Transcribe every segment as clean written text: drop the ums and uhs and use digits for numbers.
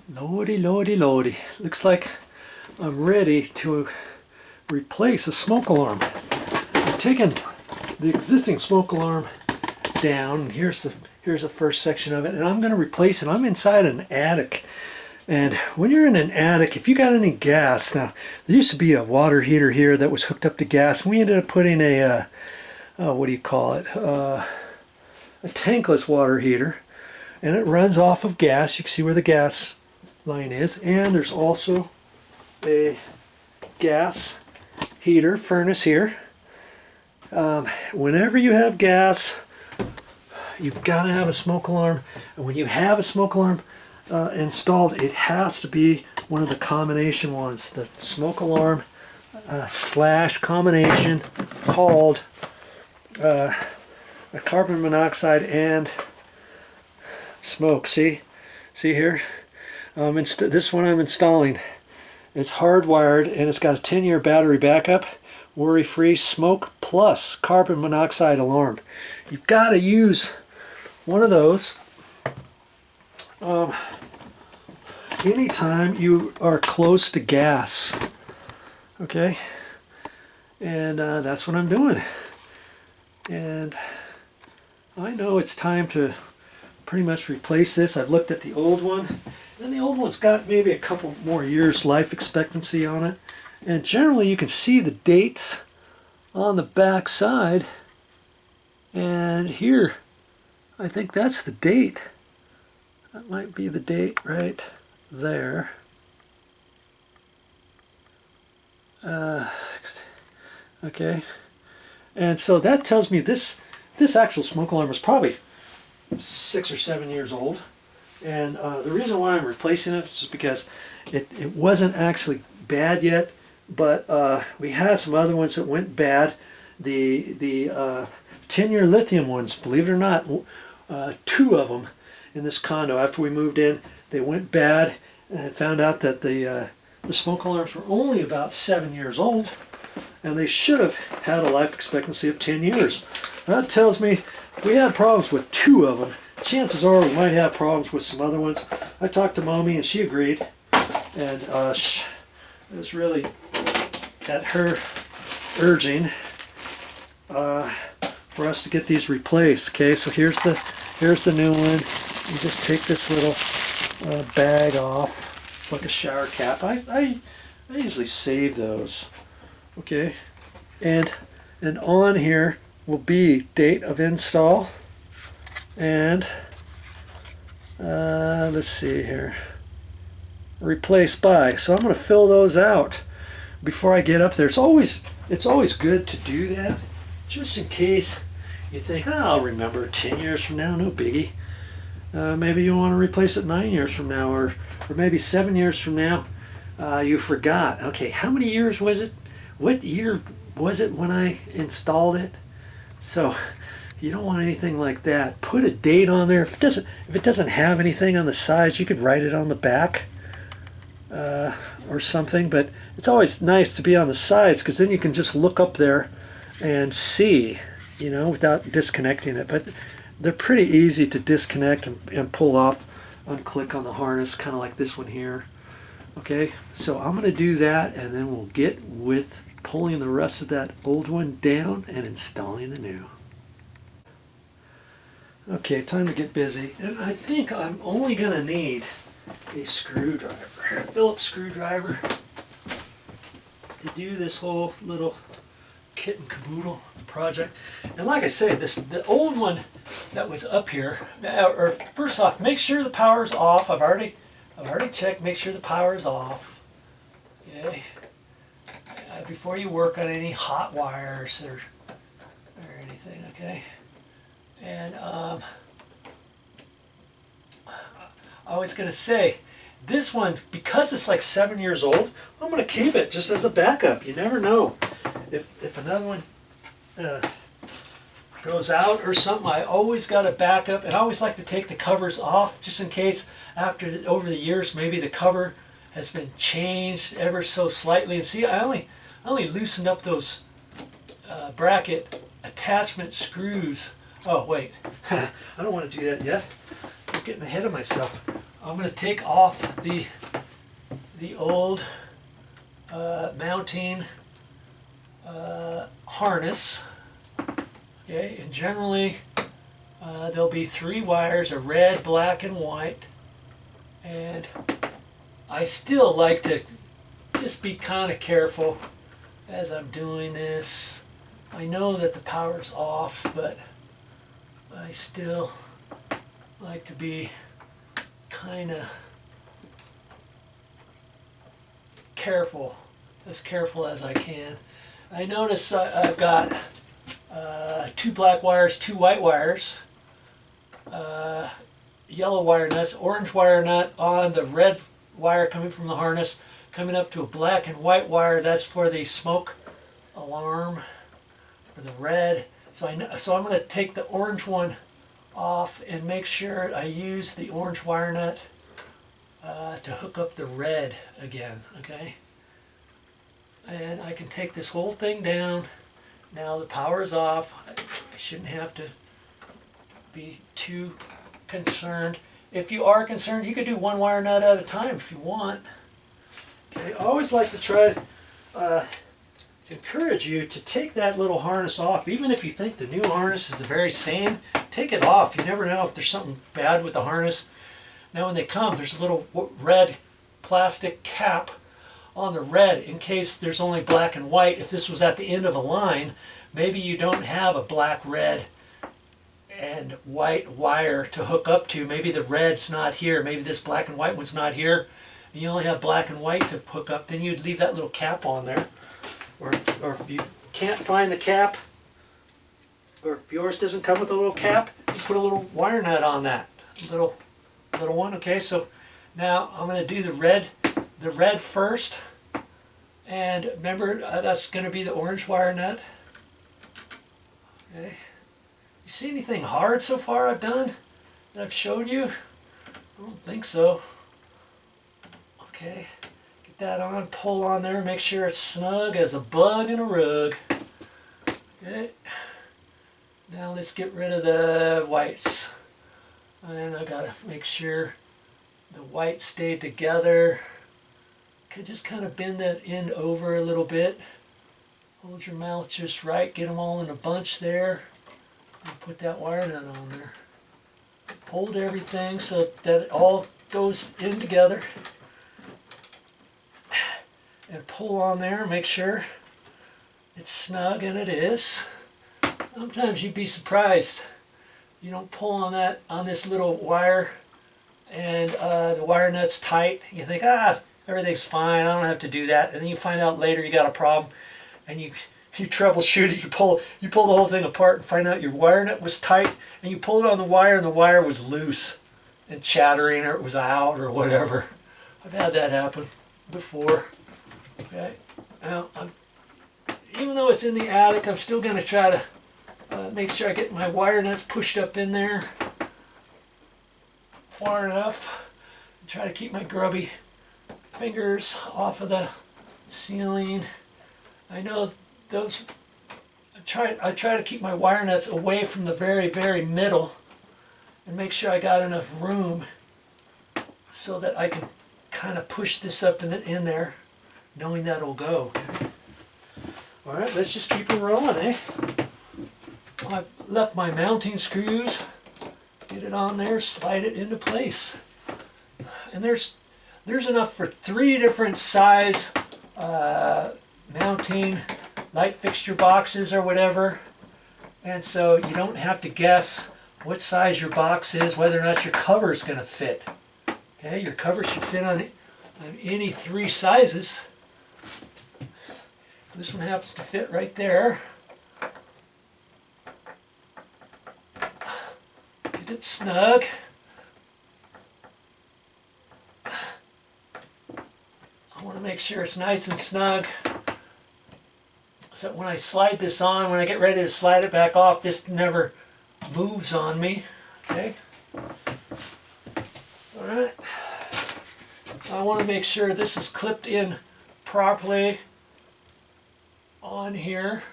Lordy, lordy, lordy. Looks like I'm ready to replace a smoke alarm. I've taken the existing smoke alarm down, and here's the first section of it, and I'm going to replace it. I'm inside an attic, and when you're in an attic, if you got any gas, now there used to be a water heater here that was hooked up to gas, and we ended up putting a what do you call it, a tankless water heater, and it runs off of gas. You can see where the gas line is, and there's also a gas heater furnace here. Whenever you have gas, you've got to have a smoke alarm, and when you have a smoke alarm installed, it has to be one of the combination ones, the smoke alarm slash combination called a carbon monoxide and smoke. See here? This one I'm installing. It's hardwired, and it's got a 10-year battery backup, worry-free, smoke plus carbon monoxide alarm. You've got to use one of those anytime you are close to gas. Okay, and that's what I'm doing. And I know it's time to pretty much replace this. I've looked at the old one, and the old one's got maybe a couple more years life expectancy on it, and generally you can see the dates on the back side, and here I think that's the date. That might be the date right there. Okay, and so that tells me this actual smoke alarm is probably 6 or 7 years old, and the reason why I'm replacing it is because it wasn't actually bad yet, but we had some other ones that went bad. The 10-year lithium ones, believe it or not, 2 of them in this condo after we moved in, they went bad, and I found out that the smoke alarms were only about 7 years old, and they should have had a life expectancy of 10 years. That tells me if we had problems with 2 of them, chances are we might have problems with some other ones. I talked to Mommy and she agreed, and it was really at her urging for us to get these replaced. Okay, so here's the new one. You just take this little bag off. It's like a shower cap. I usually save those. Okay, and on here will be date of install, and let's see here, replace by. So I'm going to fill those out before I get up there. It's always good to do that, just in case you think, oh, I'll remember 10 years from now, no biggie. Maybe you want to replace it 9 years from now, or maybe 7 years from now. You forgot. Okay, how many years was it? What year was it when I installed it? So you don't want anything like that. Put a date on there. If it doesn't have anything on the sides, you could write it on the back or something. But it's always nice to be on the sides, because then you can just look up there and see, you know, without disconnecting it. But they're pretty easy to disconnect and pull off, unclick on the harness, kind of like this one here. Okay, so I'm going to do that, and then we'll get with pulling the rest of that old one down and installing the new. Okay, time to get busy. And I think I'm only going to need a screwdriver, a Phillips screwdriver, to do this whole little kit and caboodle project. And like I say, the old one that was up here, or first off, make sure the power's off. I've already checked, make sure the power is off. Okay. Before you work on any hot wires or anything, okay? And I was going to say, this one, because it's like 7 years old, I'm going to keep it just as a backup. You never know. If another one goes out or something, I always got a backup, and I always like to take the covers off just in case over the years maybe the cover has been changed ever so slightly. And see, I only loosened up those bracket attachment screws. Oh wait, I don't want to do that yet. I'm getting ahead of myself. I'm going to take off the old mounting harness. Okay, and generally there'll be 3 wires, a red, black, and white. And I still like to just be kind of careful as I'm doing this. I know that the power's off, but I still like to be kind of careful, as careful as I can. I notice I've got 2 black wires, 2 white wires, yellow wire nuts, orange wire nut on the red wire coming from the harness, coming up to a black and white wire. That's for the smoke alarm, for the red. So I'm going to take the orange one off and make sure I use the orange wire nut to hook up the red again, okay? And I can take this whole thing down. Now the power is off. I shouldn't have to be too concerned. If you are concerned, you could do 1 wire nut at a time if you want. Okay, I always like to try to encourage you to take that little harness off. Even if you think the new harness is the very same, take it off. You never know if there's something bad with the harness. Now when they come, there's a little red plastic cap on the red in case there's only black and white. If this was at the end of a line, maybe you don't have a black, red, and white wire to hook up to. Maybe the red's not here. Maybe this black and white one's not here. And you only have black and white to hook up. Then you'd leave that little cap on there. Or if you can't find the cap, or if yours doesn't come with a little cap, you put a little wire nut on that. Little one. Okay, so now I'm going to do the red first. And remember, that's going to be the orange wire nut. Okay. You see anything hard so far I've done that I've showed you? I don't think so. Okay, get that on, pull on there, make sure it's snug as a bug in a rug. Okay, now let's get rid of the whites. And I gotta make sure the whites stay together. Okay, just kind of bend that end over a little bit. Hold your mouth just right, get them all in a bunch there. And put that wire nut on there. Hold everything so that it all goes in together. And pull on there, make sure it's snug, and it is. Sometimes you'd be surprised. You don't pull on that, on this little wire, and the wire nut's tight. You think, everything's fine, I don't have to do that. And then you find out later you got a problem, and you troubleshoot it, you pull the whole thing apart and find out your wire nut was tight, and you pull it on the wire and the wire was loose and chattering, or it was out or whatever. I've had that happen before. Okay, now even though it's in the attic, I'm still going to try to make sure I get my wire nuts pushed up in there far enough. And try to keep my grubby fingers off of the ceiling. I know those. I try to keep my wire nuts away from the very, very middle, and make sure I got enough room so that I can kind of push this up in there, knowing that it'll go. All right, let's just keep it rolling, eh? I've left my mounting screws. Get it on there, slide it into place, and there's enough for 3 different size mounting light fixture boxes or whatever, and so you don't have to guess what size your box is, whether or not your cover is going to fit. Okay, your cover should fit on any 3 sizes. This one happens to fit right there. Get it snug. I want to make sure it's nice and snug, so that when I slide this on, when I get ready to slide it back off, this never moves on me. Okay? Alright. I want to make sure this is clipped in properly on here,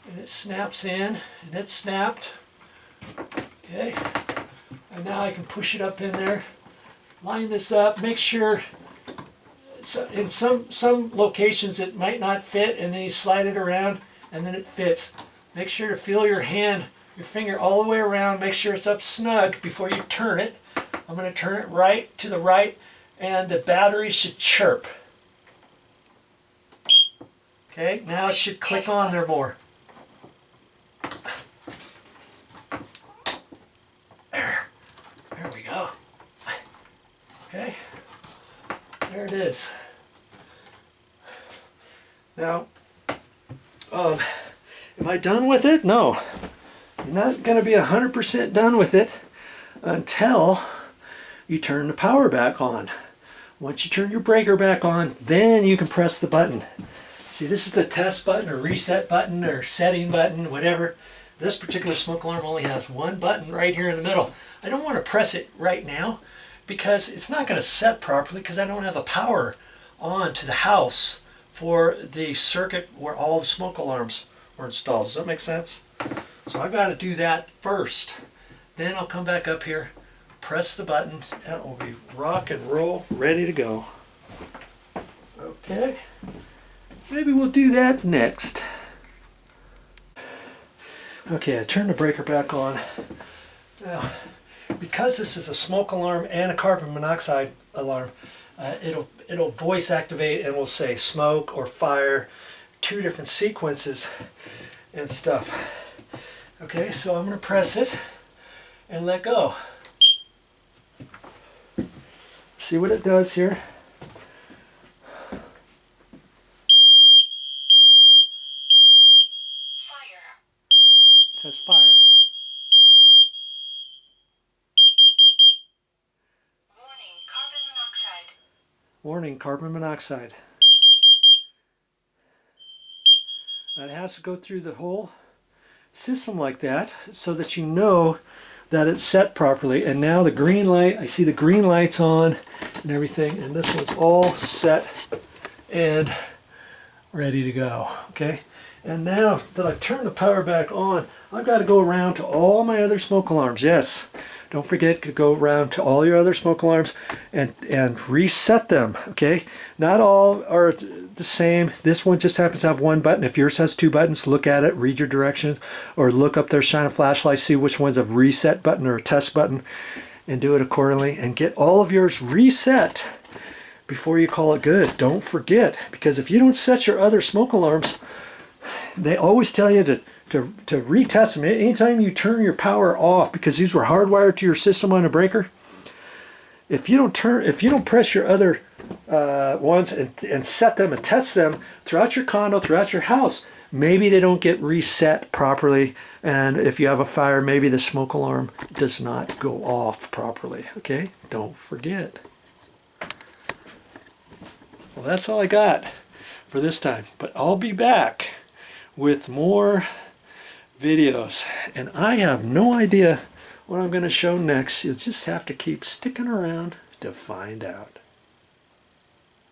and it snaps in, and it's snapped. Okay, and now I can push it up in there line this up, make sure, so in some locations it might not fit, and then you slide it around and then it fits. Make sure to feel your hand, your finger all the way around, make sure it's up snug before you turn it. I'm going to turn it right to the right, and the battery should chirp. Okay, now it should click on there more. There we go. Okay, there it is. Now, am I done with it? No. You're not going to be 100% done with it until you turn the power back on. Once you turn your breaker back on, then you can press the button. See, this is the test button or reset button or setting button, whatever. This particular smoke alarm only has one button right here in the middle. I don't want to press it right now because it's not going to set properly because I don't have a power on to the house for the circuit where all the smoke alarms were installed. Does that make sense? So I've got to do that first. Then I'll come back up here, press the button, and it will be rock and roll, ready to go. Okay, maybe we'll do that next. Okay, I turn the breaker back on. Now, because this is a smoke alarm and a carbon monoxide alarm, it'll voice activate and will say smoke or fire, two different sequences and stuff. Okay, so I'm going to press it and let go. See what it does here. It says fire. Warning, carbon monoxide. Warning, carbon monoxide. It has to go through the whole system like that so that you know that it's set properly. And now the green light, I see the green lights on and everything, and this one's all set and ready to go. Okay, and now that I've turned the power back on, I've got to go around to all my other smoke alarms. Yes, don't forget to go around to all your other smoke alarms and reset them. Okay, not all are the same. This one just happens to have one button. If yours has two buttons, look at it, read your directions, or look up there, shine a flashlight, see which one's a reset button or a test button, and do it accordingly, and get all of yours reset before you call it good. Don't forget, because if you don't set your other smoke alarms, they always tell you to retest them. Anytime you turn your power off, because these were hardwired to your system on a breaker, if you don't press your other ones and set them and test them throughout your condo, throughout your house, maybe they don't get reset properly, and if you have a fire, maybe the smoke alarm does not go off properly. Okay, don't forget. Well, that's all I got for this time, but I'll be back with more videos, and I have no idea what I'm going to show next. You'll just have to keep sticking around to find out.